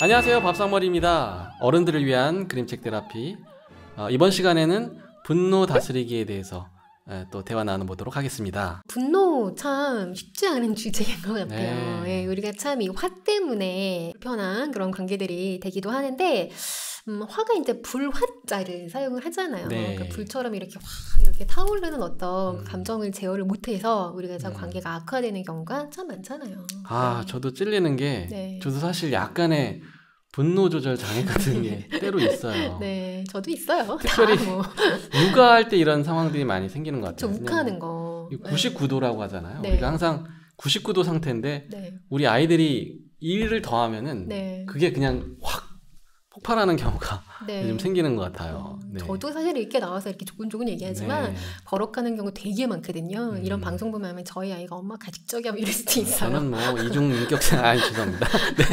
안녕하세요, 밥상머리입니다. 어른들을 위한 그림책 테라피. 이번 시간에는 분노 다스리기에 대해서 또 대화 나눠보도록 하겠습니다. 분노 참 쉽지 않은 주제인 것 같아요. 네. 예, 우리가 참 이 화 때문에 불편한 그런 관계들이 되기도 하는데, 화가 이제 불화자를 사용을 하잖아요. 네. 그러니까 불처럼 이렇게 확 이렇게 타오르는 어떤 감정을 제어를 못해서 우리가 참 관계가 악화되는 경우가 참 많잖아요. 네. 저도 찔리는 게, 네. 저도 사실 약간의 분노 조절 장애 같은 게 때로 있어요. 네, 저도 있어요. 특별히 다 뭐. 육아할 때 이런 상황들이 많이 생기는 것 같아요. 좀 욱하는 거. 99도라고 하잖아요. 네. 우리가 항상 99도 상태인데 네. 우리 아이들이 1을 더하면은 네. 그게 그냥 확 폭발하는 경우가 네. 요즘 생기는 것 같아요. 네. 저도 사실 이렇게 나와서 이렇게 조곤조곤 얘기하지만 네. 버럭하는 경우 되게 많거든요. 이런 방송 보면 저희 아이가 엄마 가식적이야 이럴 수도 있어요. 저는 뭐 이중 인격상 죄송합니다. 네.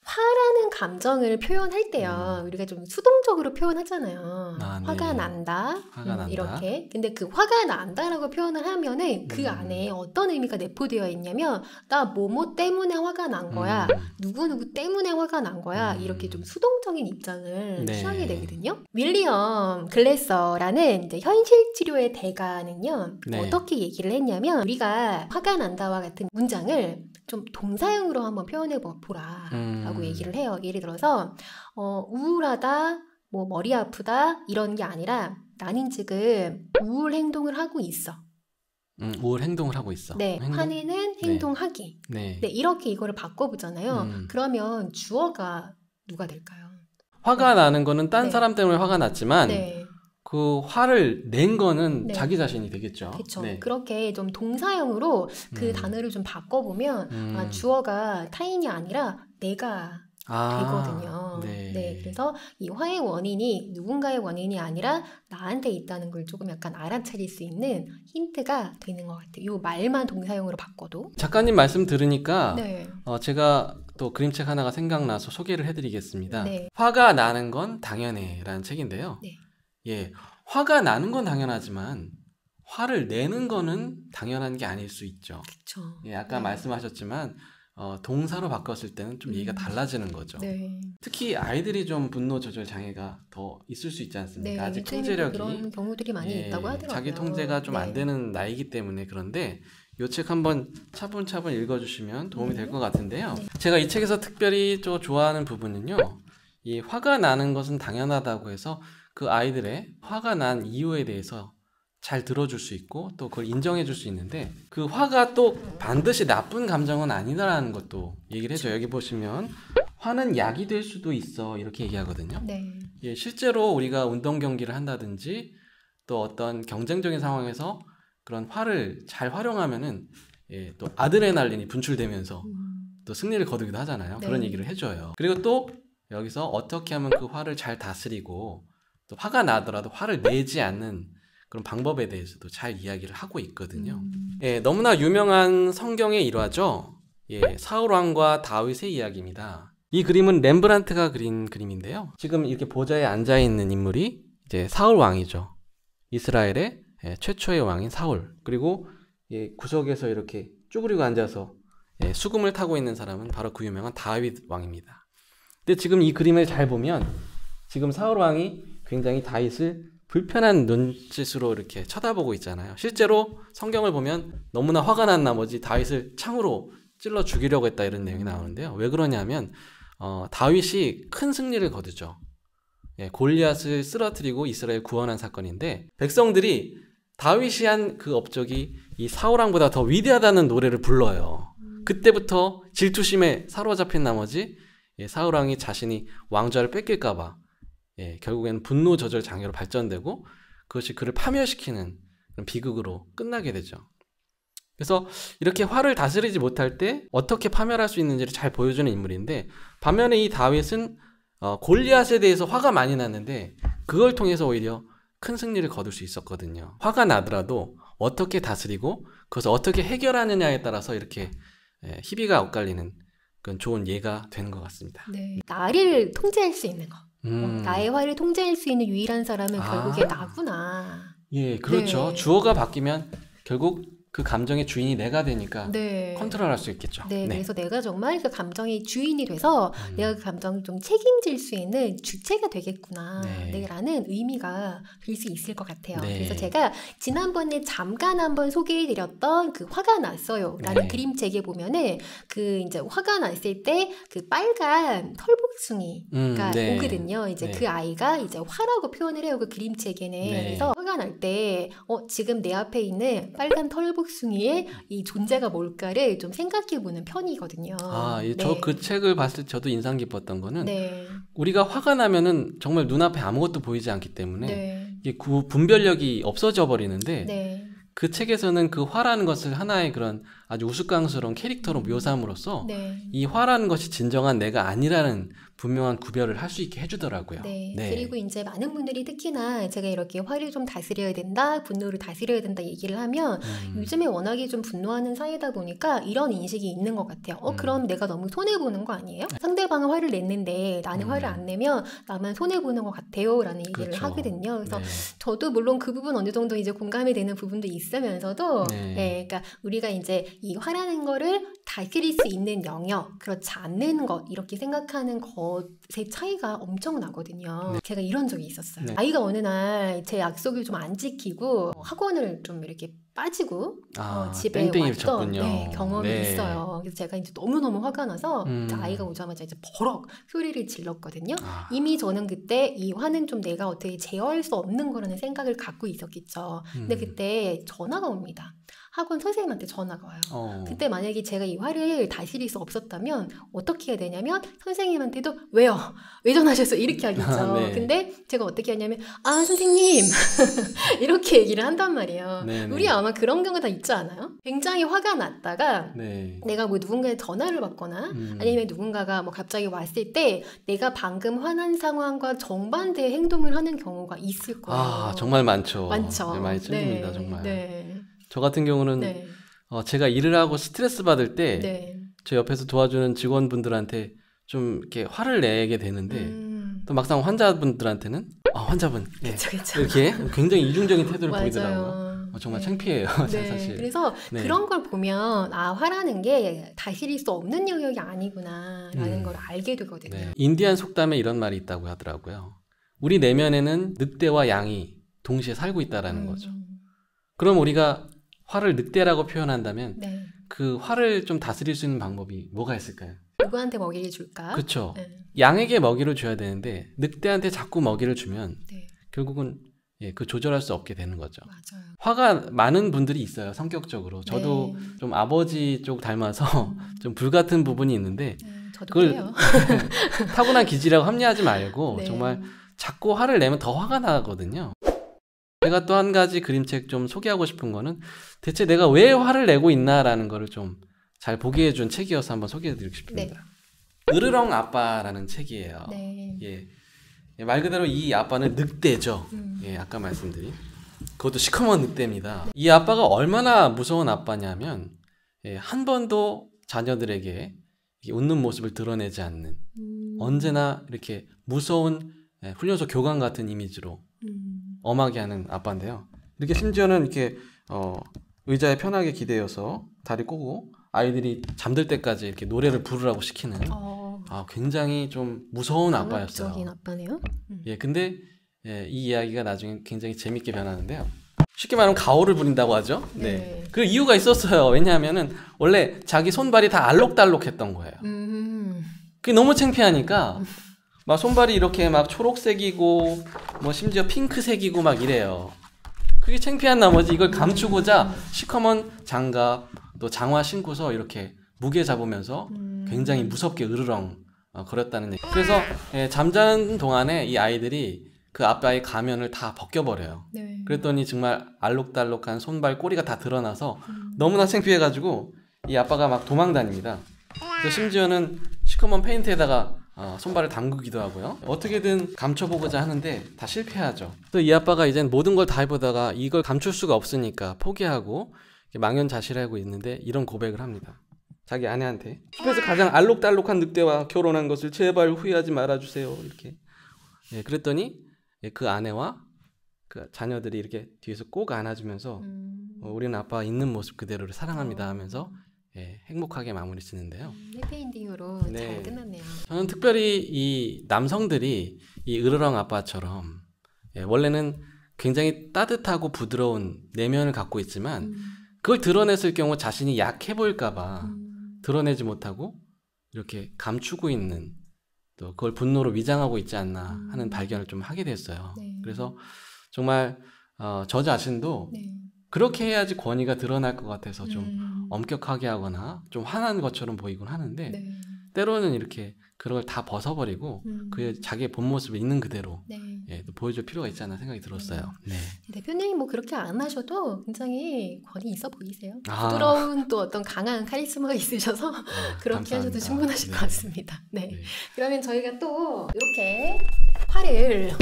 화라는 감정을 표현할 때요. 우리가 좀 수동적으로 표현하잖아요. 아, 네. 화가 난다. 화가 난다. 이렇게. 근데 그 화가 난다라고 표현을 하면은 그 안에 어떤 의미가 내포되어 있냐면 나 뭐뭐 때문에 화가 난 거야. 누구누구 때문에 화가 난 거야. 이렇게 좀 수동적인 입장을 네. 취하게 되거든요. 윌리엄 글래서라는 이제 현실 치료의 대가는요. 네. 어떻게 얘기를 했냐면 우리가 화가 난다와 같은 문장을 좀 동사형으로 한번 표현해 보라 라고 얘기를 해요. 예를 들어서 우울하다, 뭐 머리 아프다 이런 게 아니라 나는 지금 우울 행동을 하고 있어. 우울 행동을 하고 있어. 네, 행동? 화내는 행동하기. 네. 네, 이렇게 이거를 바꿔보잖아요. 그러면 주어가 누가 될까요? 화가 나는 거는 딴 네. 사람 때문에 화가 났지만 네. 그 화를 낸 거는 네. 자기 자신이 되겠죠. 그렇죠. 네. 그렇게 좀 동사형으로 그 단어를 좀 바꿔보면 주어가 타인이 아니라 내가 되거든요. 네. 네, 그래서 이 화의 원인이 누군가의 원인이 아니라 나한테 있다는 걸 조금 약간 알아차릴 수 있는 힌트가 되는 것 같아요. 이 말만 동사형으로 바꿔도. 작가님 말씀 들으니까 네. 제가 또 그림책 하나가 생각나서 소개를 해드리겠습니다. 네. 화가 나는 건 당연해라는 책인데요. 네. 예, 화가 나는 건 당연하지만 화를 내는 거는 당연한 게 아닐 수 있죠. 그렇죠. 예, 아까 네. 말씀하셨지만 동사로 바꿨을 때는 좀 얘기가 달라지는 거죠. 네. 특히 아이들이 좀 분노 조절 장애가 더 있을 수 있지 않습니까? 네, 아직 요즘에는 통제력이 그런 경우들이 많이 있다고 하더라고요. 자기 통제가 좀 안 네. 되는 나이기 때문에. 그런데 이 책 한번 차분차분 읽어주시면 도움이 될 것 같은데요. 네. 제가 이 책에서 특별히 좀 좋아하는 부분은요, 이 화가 나는 것은 당연하다고 해서 그 아이들의 화가 난 이유에 대해서 잘 들어줄 수 있고 또 그걸 인정해 줄 수 있는데 그 화가 또 반드시 나쁜 감정은 아니다라는 것도 얘기를 해줘요. 여기 보시면 화는 약이 될 수도 있어 이렇게 얘기하거든요. 네. 예, 실제로 우리가 운동 경기를 한다든지 또 어떤 경쟁적인 상황에서 그런 화를 잘 활용하면은 또 아드레날린이 분출되면서 또 승리를 거두기도 하잖아요. 네. 그런 얘기를 해줘요. 그리고 또 여기서 어떻게 하면 그 화를 잘 다스리고 또 화가 나더라도 화를 내지 않는 그런 방법에 대해서도 잘 이야기를 하고 있거든요. 예, 너무나 유명한 성경의 일화죠. 예, 사울왕과 다윗의 이야기입니다. 이 그림은 렘브란트가 그린 그림인데요. 지금 이렇게 보좌에 앉아 있는 인물이 이제 사울왕이죠. 이스라엘의 최초의 왕인 사울. 그리고 구석에서 이렇게 쭈그리고 앉아서 수금을 타고 있는 사람은 바로 그 유명한 다윗 왕입니다. 근데 지금 이 그림을 잘 보면 지금 사울 왕이 굉장히 다윗을 불편한 눈짓으로 이렇게 쳐다보고 있잖아요. 실제로 성경을 보면 너무나 화가 난 나머지 다윗을 창으로 찔러 죽이려고 했다 이런 내용이 나오는데요. 왜 그러냐면 다윗이 큰 승리를 거두죠. 골리앗을 쓰러뜨리고 이스라엘 구원한 사건인데 백성들이 다윗이 한 그 업적이 이 사울왕보다 더 위대하다는 노래를 불러요. 그때부터 질투심에 사로잡힌 나머지 사울왕이 자신이 왕좌를 뺏길까봐 결국에는 분노 조절 장애로 발전되고 그것이 그를 파멸시키는 그런 비극으로 끝나게 되죠. 그래서 이렇게 화를 다스리지 못할 때 어떻게 파멸할 수 있는지를 잘 보여주는 인물인데 반면에 이 다윗은 골리앗에 대해서 화가 많이 났는데 그걸 통해서 오히려 큰 승리를 거둘 수 있었거든요. 화가 나더라도 어떻게 다스리고 그것을 어떻게 해결하느냐에 따라서 이렇게 희비가 엇갈리는 그런 좋은 예가 되는 것 같습니다. 네. 나를 통제할 수 있는 거. 나의 화를 통제할 수 있는 유일한 사람은 결국에 나구나. 예, 그렇죠. 네. 주어가 바뀌면 결국 그 감정의 주인이 내가 되니까 네. 컨트롤할 수 있겠죠. 네, 그래서 내가 정말 그 감정의 주인이 돼서 내가 그 감정을 좀 책임질 수 있는 주체가 되겠구나. 네. 라는 의미가 될 수 있을 것 같아요. 네. 그래서 제가 지난번에 잠깐 한번 소개해드렸던 그 화가 났어요 라는 네. 그림책에 보면은 그 이제 화가 났을 때 그 빨간 털복숭이가 네. 오거든요. 이제 네. 그 아이가 이제 화라고 표현을 해요. 그 그림책에는. 네. 그래서 화가 날 때 지금 내 앞에 있는 빨간 털복숭이의 이 존재가 뭘까를 좀 생각해보는 편이거든요. 저 그 책을 봤을 때 저도 인상 깊었던 거는 네. 우리가 화가 나면은 정말 눈앞에 아무것도 보이지 않기 때문에 네. 이게 분별력이 없어져 버리는데 네. 그 책에서는 그 화라는 것을 하나의 그런 아주 우스꽝스러운 캐릭터로 묘사함으로써 네. 이 화라는 것이 진정한 내가 아니라는 분명한 구별을 할 수 있게 해주더라고요. 네. 네. 그리고 이제 많은 분들이 특히나 제가 이렇게 화를 좀 다스려야 된다, 분노를 다스려야 된다 얘기를 하면 요즘에 워낙에 좀 분노하는 사회다 보니까 이런 인식이 있는 것 같아요. 그럼 내가 너무 손해보는 거 아니에요? 상대방은 화를 냈는데 나는 화를 안 내면 나만 손해보는 것 같아요 라는 얘기를 그렇죠. 하거든요. 그래서 네. 저도 물론 그 부분 어느 정도 이제 공감이 되는 부분도 있으면서도 네. 그러니까 우리가 이제 이 화라는 거를 다스릴 수 있는 영역, 그렇지 않는 것 이렇게 생각하는 것의 차이가 엄청나거든요. 네. 제가 이런 적이 있었어요. 네. 아이가 어느 날 제 약속을 좀 안 지키고 학원을 좀 이렇게 빠지고 집에 땡땡이를 왔던 쳤군요. 경험이 네. 있어요. 그래서 제가 이제 너무너무 화가 나서 이제 아이가 오자마자 이제 버럭 소리를 질렀거든요. 이미 저는 그때 이 화는 좀 내가 어떻게 제어할 수 없는 거라는 생각을 갖고 있었겠죠. 근데 그때 전화가 옵니다. 학원 선생님한테 전화가 와요. 그때 만약에 제가 이 화를 다스릴 수 없었다면 어떻게 해야 되냐면 선생님한테도 왜요? 왜 전화하셨어요? 이렇게 하겠죠. 네. 근데 제가 어떻게 하냐면 선생님 이렇게 얘기를 한단 말이에요. 네네. 우리 아마 그런 경우 다 있지 않아요? 굉장히 화가 났다가 네. 내가 뭐 누군가의 전화를 받거나 아니면 누군가가 뭐 갑자기 왔을 때 내가 방금 화난 상황과 정반대의 행동을 하는 경우가 있을 거예요. 정말 많죠. 많죠. 네, 많이 틀립니다, 정말. 네. 저 같은 경우는 네. 제가 일을 하고 스트레스 받을 때 네. 저 옆에서 도와주는 직원분들한테 좀 이렇게 화를 내게 되는데 또 막상 환자분들한테는 환자분 그쵸. 이렇게 굉장히 이중적인 태도를 맞아요. 보이더라고요. 정말 네. 창피해요. 네. 사실. 그래서 네. 그런 걸 보면 화라는 게 다스릴 수 없는 영역이 아니구나라는 걸 알게 되거든요. 네. 인디안 속담에 이런 말이 있다고 하더라고요. 우리 내면에는 늑대와 양이 동시에 살고 있다라는 거죠. 그럼 우리가 화를 늑대라고 표현한다면 네. 그 화를 좀 다스릴 수 있는 방법이 뭐가 있을까요? 누구한테 먹이를 줄까? 그렇죠. 네. 양에게 먹이를 줘야 되는데 늑대한테 자꾸 먹이를 주면 네. 결국은 그 조절할 수 없게 되는 거죠. 맞아요. 화가 많은 분들이 있어요. 성격적으로. 저도 좀 아버지 쪽 닮아서 좀 불같은 부분이 있는데 저도 그걸 그래요. 타고난 기질이라고 합리하지 말고 네. 정말 자꾸 화를 내면 더 화가 나거든요. 제가 또 한 가지 그림책 좀 소개하고 싶은 거는 대체 내가 왜 화를 내고 있나라는 거를 좀 잘 보게 해준 책이어서 한번 소개해드리고 싶습니다. 으르렁 아빠라는 책이에요. 네. 말 그대로 이 아빠는 늑대죠. 아까 말씀드린 그것도 시커먼 늑대입니다. 이 아빠가 얼마나 무서운 아빠냐면 한 번도 자녀들에게 웃는 모습을 드러내지 않는 언제나 이렇게 무서운 훈련소 교관 같은 이미지로 엄하게 하는 아빠인데요. 이렇게 심지어는 이렇게 의자에 편하게 기대어서 다리 꼬고 아이들이 잠들 때까지 이렇게 노래를 부르라고 시키는 굉장히 좀 무서운 아빠였어요. 강압적인 아빠네요. 근데 이 이야기가 나중에 굉장히 재밌게 변하는데요. 쉽게 말하면 가오를 부린다고 하죠. 네. 그 이유가 있었어요. 왜냐하면은 원래 자기 손발이 다 알록달록했던 거예요. 그게 너무 창피하니까 막 손발이 이렇게 막 초록색이고 뭐 심지어 핑크색이고 막 이래요. 그게 창피한 나머지 이걸 감추고자 시커먼 장갑 또 장화 신고서 이렇게 무게 잡으면서 굉장히 무섭게 으르렁 거렸다는 얘기. 그래서 잠자는 동안에 이 아이들이 그 아빠의 가면을 다 벗겨버려요. 네. 그랬더니 정말 알록달록한 손발 꼬리가 다 드러나서 너무나 창피해가지고 이 아빠가 막 도망다닙니다. 그래서 심지어는 시커먼 페인트에다가 손발을 담그기도 하고요. 어떻게든 감춰보고자 하는데 다 실패하죠. 또 이 아빠가 이젠 모든 걸 다 해보다가 이걸 감출 수가 없으니까 포기하고 망연자실하고 있는데 이런 고백을 합니다. 자기 아내한테 숲에서 가장 알록달록한 늑대와 결혼한 것을 제발 후회하지 말아주세요. 이렇게. 그랬더니 그 아내와 그 자녀들이 이렇게 뒤에서 꼭 안아주면서 우리는 아빠 있는 모습 그대로를 사랑합니다 하면서 예, 행복하게 마무리 짓는데요. 해피엔딩으로 네. 잘 끝났네요. 저는 특별히 이 남성들이 이 으르렁 아빠처럼 예, 원래는 굉장히 따뜻하고 부드러운 내면을 갖고 있지만 그걸 드러냈을 경우 자신이 약해 보일까봐 드러내지 못하고 이렇게 감추고 있는 또 그걸 분노로 위장하고 있지 않나 하는 발견을 좀 하게 됐어요. 네. 그래서 정말 저 자신도 네. 그렇게 해야지 권위가 드러날 것 같아서 좀 엄격하게 하거나 좀 화난 것처럼 보이곤 하는데 네. 때로는 이렇게 그런 걸 다 벗어버리고 그 자기의 본 모습을 있는 그대로 네. 예, 또 보여줄 필요가 있지 않나 생각이 들었어요. 네. 대표님 뭐 그렇게 안 하셔도 굉장히 권위 있어 보이세요. 아. 부드러운 또 어떤 강한 카리스마가 있으셔서 그렇게 감사합니다. 하셔도 충분하실 것 같습니다. 네. 네. 그러면 저희가 또 이렇게 화를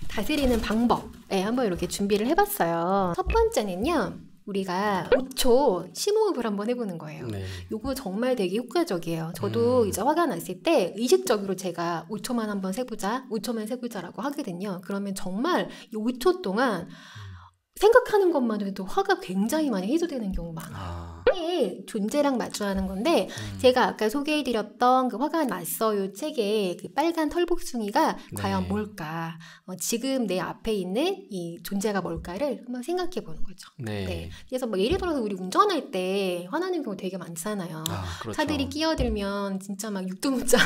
다스리는 방법에 한번 이렇게 준비를 해봤어요. 첫 번째는요. 우리가 5초 심호흡을 한번 해보는 거예요. 네. 요거 정말 되게 효과적이에요. 저도 이제 화가 났을 때 의식적으로 제가 5초만 한번 세보자, 5초만 세보자라고 하거든요. 그러면 정말 이 5초 동안 생각하는 것만으로도 화가 굉장히 많이 해소되는 경우가 많아요. 화의 존재랑 마주하는 건데 제가 아까 소개해드렸던 그 화가 났어요 책에 그 빨간 털복숭이가 과연 뭘까? 지금 내 앞에 있는 이 존재가 뭘까를 한번 생각해 보는 거죠. 네. 네. 그래서 뭐 예를 들어서 우리 운전할 때 화나는 경우 되게 많잖아요. 그렇죠. 차들이 끼어들면 진짜 막 육두문자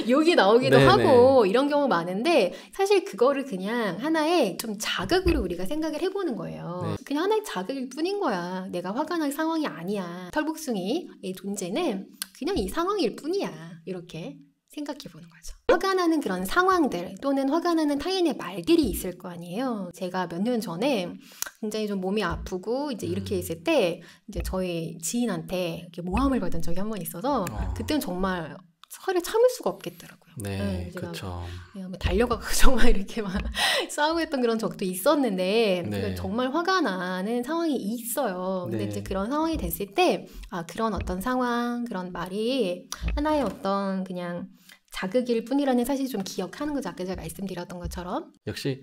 욕이 나오기도 네네. 하고 이런 경우 많은데 사실 그거를 그냥 하나의 좀 자극으로 우리가 생각을 해보는 거예요. 네. 그냥 하나의 자극일 뿐인 거야. 내가 화가 날 상황이 아니야. 털복숭이의 존재는 그냥 이 상황일 뿐이야. 이렇게 생각해 보는 거죠. 화가 나는 그런 상황들 또는 화가 나는 타인의 말들이 있을 거 아니에요. 제가 몇 년 전에 굉장히 좀 몸이 아프고 이제 이렇게 있을 때 이제 저희 지인한테 이렇게 모함을 받은 적이 한 번 있어서 그때는 정말 화를 참을 수가 없겠더라고요. 네, 그렇죠. 그냥 뭐 달려가고 정말 이렇게 막 싸우고 했던 그런 적도 있었는데 네. 정말 화가 나는 상황이 있어요. 근데 네. 이제 그런 상황이 됐을 때 그런 어떤 상황, 그런 말이 하나의 어떤 그냥 자극일 뿐이라는 사실 좀 기억하는 거죠. 아까 제가 말씀드렸던 것처럼. 역시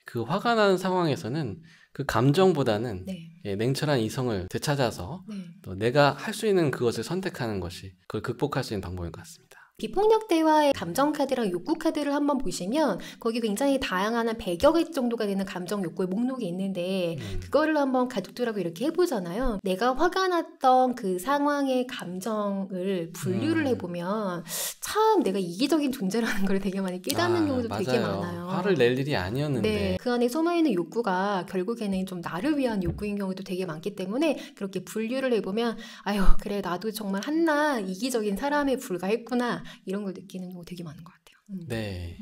그 화가 나는 상황에서는 그 감정보다는 네. 예, 냉철한 이성을 되찾아서 네. 또 내가 할 수 있는 그것을 선택하는 것이 그걸 극복할 수 있는 방법인 것 같습니다. 비폭력 대화의 감정 카드랑 욕구 카드를 한번 보시면 거기 굉장히 다양한 한 100여 개 정도가 되는 감정 욕구의 목록이 있는데 그거를 한번 가족들하고 이렇게 해보잖아요. 내가 화가 났던 그 상황의 감정을 분류를 해보면 참 내가 이기적인 존재라는 걸 되게 많이 깨닫는 경우도 되게 많아요. 화를 낼 일이 아니었는데 네, 그 안에 숨어있는 욕구가 결국에는 좀 나를 위한 욕구인 경우도 되게 많기 때문에 그렇게 분류를 해보면 아유 그래 나도 정말 한낱 이기적인 사람에 불과했구나 이런 걸 느끼는 경우 되게 많은 것 같아요. 네.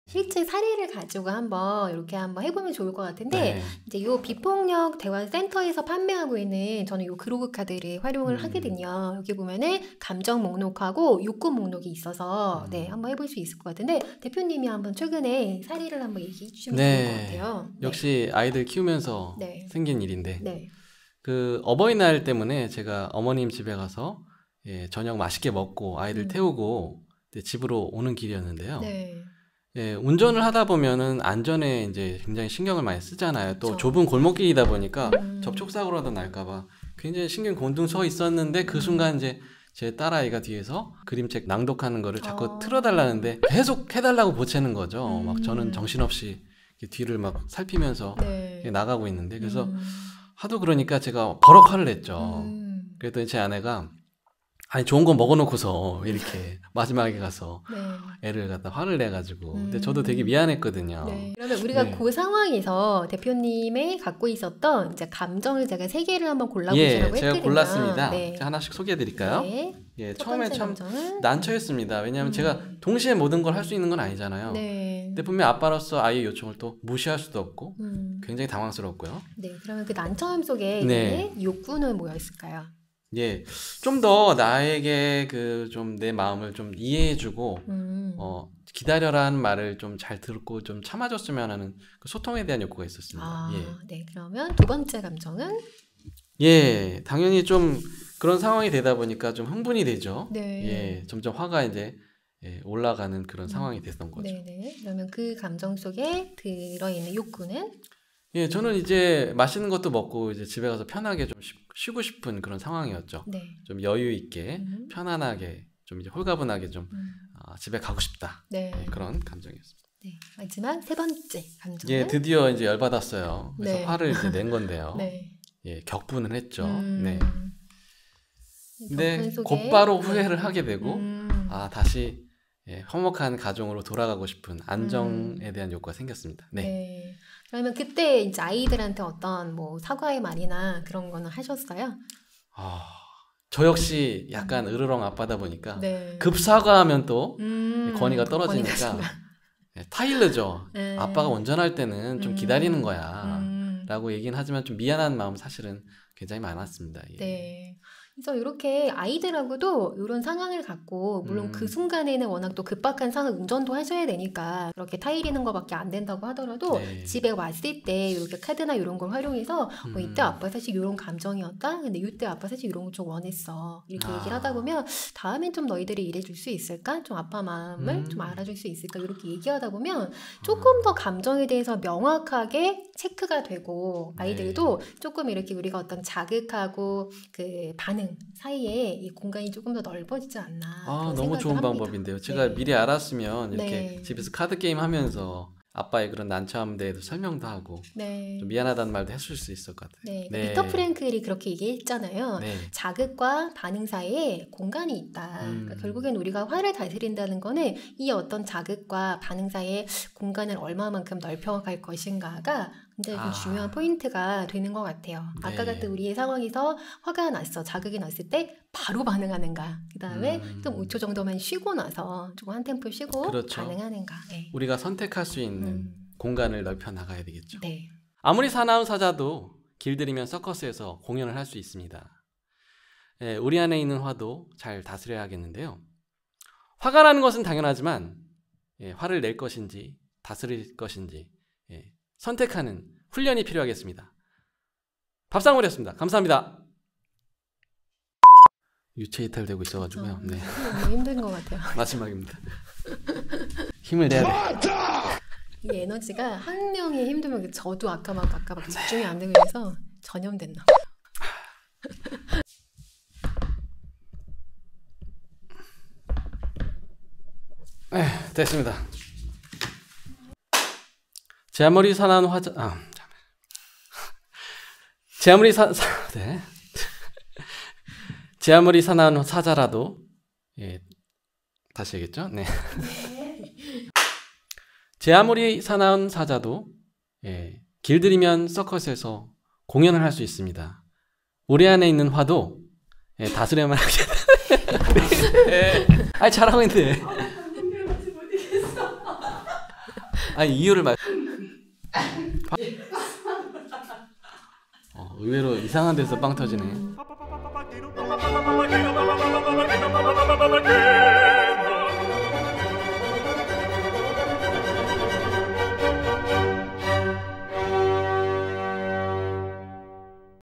실제 사례를 가지고 한번 이렇게 한번 해보면 좋을 것 같은데 네. 이제 요 비폭력 대화 센터에서 판매하고 있는 저는 요 그로그 카드를 활용을 하거든요. 여기 보면은 감정 목록하고 욕구 목록이 있어서 네 한번 해볼 수 있을 것 같은데 대표님이 한번 최근에 사례를 한번 얘기해 주시면 좋을 것 같아요. 역시 아이들 키우면서 네. 생긴 일인데 네. 그 어버이날 때문에 제가 어머님 집에 가서 예, 저녁 맛있게 먹고 아이들 태우고 이제 집으로 오는 길이었는데요. 네. 예, 운전을 하다 보면은 안전에 이제 굉장히 신경을 많이 쓰잖아요. 또 그쵸. 좁은 골목길이다 보니까 접촉사고라도 날까봐 굉장히 신경 곤두 서 있었는데 그 순간 이제 제 딸아이가 뒤에서 그림책 낭독하는 거를 자꾸 틀어달라는데 계속 해달라고 보채는 거죠. 막 저는 정신없이 이렇게 뒤를 막 살피면서 네. 이렇게 나가고 있는데 그래서 하도 그러니까 제가 버럭 화를 냈죠. 그랬더니 제 아내가 아니 좋은 거 먹어놓고서 이렇게 마지막에 가서 네. 애를 갖다 화를 내가지고 근데 저도 되게 미안했거든요. 네. 그러면 우리가 네. 그 상황에서 대표님의 갖고 있었던 이제 감정을 제가 3개를 한번 골라보시라고 제가 했거든요. 골랐습니다. 네. 제가 하나씩 소개해드릴까요? 네. 예, 첫 처음에 번째 참 감정은 난처했습니다. 왜냐하면 제가 동시에 모든 걸 할 수 있는 건 아니잖아요. 네. 근데 분명 아빠로서 아이의 요청을 또 무시할 수도 없고 굉장히 당황스럽고요. 네. 그러면 그 난처함 속에 네. 이제 욕구는 뭐였을까요? 예, 좀 더 나에게 그 좀 내 마음을 좀 이해해주고 기다려라는 말을 좀 잘 듣고 좀 참아줬으면 하는 그 소통에 대한 욕구가 있었습니다. 네. 그러면 두 번째 감정은 예, 당연히 좀 그런 상황이 되다 보니까 좀 흥분이 되죠. 네. 예, 점점 화가 이제 올라가는 그런 상황이 됐던 거죠. 네네. 그러면 그 감정 속에 들어있는 욕구는? 예, 저는 이제 맛있는 것도 먹고 이제 집에 가서 편하게 좀 쉬고 싶은 그런 상황이었죠. 네. 좀 여유 있게 편안하게 좀 이제 홀가분하게 좀 집에 가고 싶다. 네. 그런 감정이었습니다. 네. 마지막 세 번째 감정은? 예, 드디어 이제 열받았어요. 그래서 네. 화를 이제 낸 건데요. 네. 예, 격분을 했죠. 네. 격분 근데 속에 곧바로 후회를 하게 되고 다시 화목한 가정으로 돌아가고 싶은 안정에 대한 욕구가 생겼습니다. 네. 네. 그러면 그때 이제 아이들한테 어떤 뭐 사과의 말이나 그런 거는 하셨어요? 저 역시 약간 으르렁 아빠다 보니까 네. 급 사과하면 또 권위가 떨어지니까 권위가 타일르죠. 네. 아빠가 운전할 때는 좀 기다리는 거야 라고 얘기는 하지만 좀 미안한 마음 사실은 굉장히 많았습니다. 예. 네. 그래서 이렇게 아이들하고도 이런 상황을 갖고 물론 그 순간에는 워낙 또 급박한 상황 운전도 하셔야 되니까 그렇게 타이리는 거밖에 안 된다고 하더라도 네. 집에 왔을 때 이렇게 카드나 이런 걸 활용해서 이때 아빠 사실 이런 감정이었다. 근데 이때 아빠 사실 이런 거 좀 원했어. 이렇게 얘기를 하다 보면 다음엔 좀 너희들이 이래줄 수 있을까? 좀 아빠 마음을 좀 알아줄 수 있을까? 이렇게 얘기하다 보면 조금 더 감정에 대해서 명확하게 체크가 되고 아이들도 조금 이렇게 우리가 어떤 자극하고 그 반응 사이에 이 공간이 조금 더 넓어지지 않나. 너무 좋은 합니다. 방법인데요. 제가 미리 알았으면 이렇게 네. 집에서 카드 게임 하면서 아빠의 그런 난처함에 대해서 설명도 하고 좀 미안하다는 말도 했을 수 있을 것 같아요. 네. 비터 프랭클이 그렇게 얘기했잖아요. 네. 자극과 반응 사이에 공간이 있다. 그러니까 결국엔 우리가 화를 다스린다는 거는 이 어떤 자극과 반응 사이에 공간을 얼마만큼 넓혀갈 것인가가 굉장히 좀 중요한 포인트가 되는 것 같아요. 네. 아까 같은 우리의 상황에서 화가 났어. 자극이 났을 때 바로 반응하는가. 그 다음에 좀 5초 정도만 쉬고 나서 조금 한 템포 쉬고 그렇죠. 반응하는가. 네. 우리가 선택할 수 있는 공간을 넓혀 나가야 되겠죠. 네. 아무리 사나운 사자도 길들이면 서커스에서 공연을 할 수 있습니다. 우리 안에 있는 화도 잘 다스려야겠는데요. 화가 나는 것은 당연하지만 화를 낼 것인지 다스릴 것인지 선택하는 훈련이 필요하겠습니다. 밥상머리였습니다. 감사합니다. 유체 이탈되고 있어가지고요. 네. 너무 힘든 것 같아요. 마지막입니다. 힘을 내야 돼. 이 에너지가 한 명이 힘들면 저도 아까 막 집중이 안 되고 해서 전염됐나 네, 됐습니다. 제 아무리 사나운 화자 제 아무리 제 아무리 사나운 사자라도 다시 얘기했죠? 네. 제 아무리 사나운 사자도 길들이면 서커스에서 공연을 할 수 있습니다. 우리 안에 있는 화도 다스려만 하게 잘하고 있는데 이유를 말 의외로 이상한 데서 빵 터지네.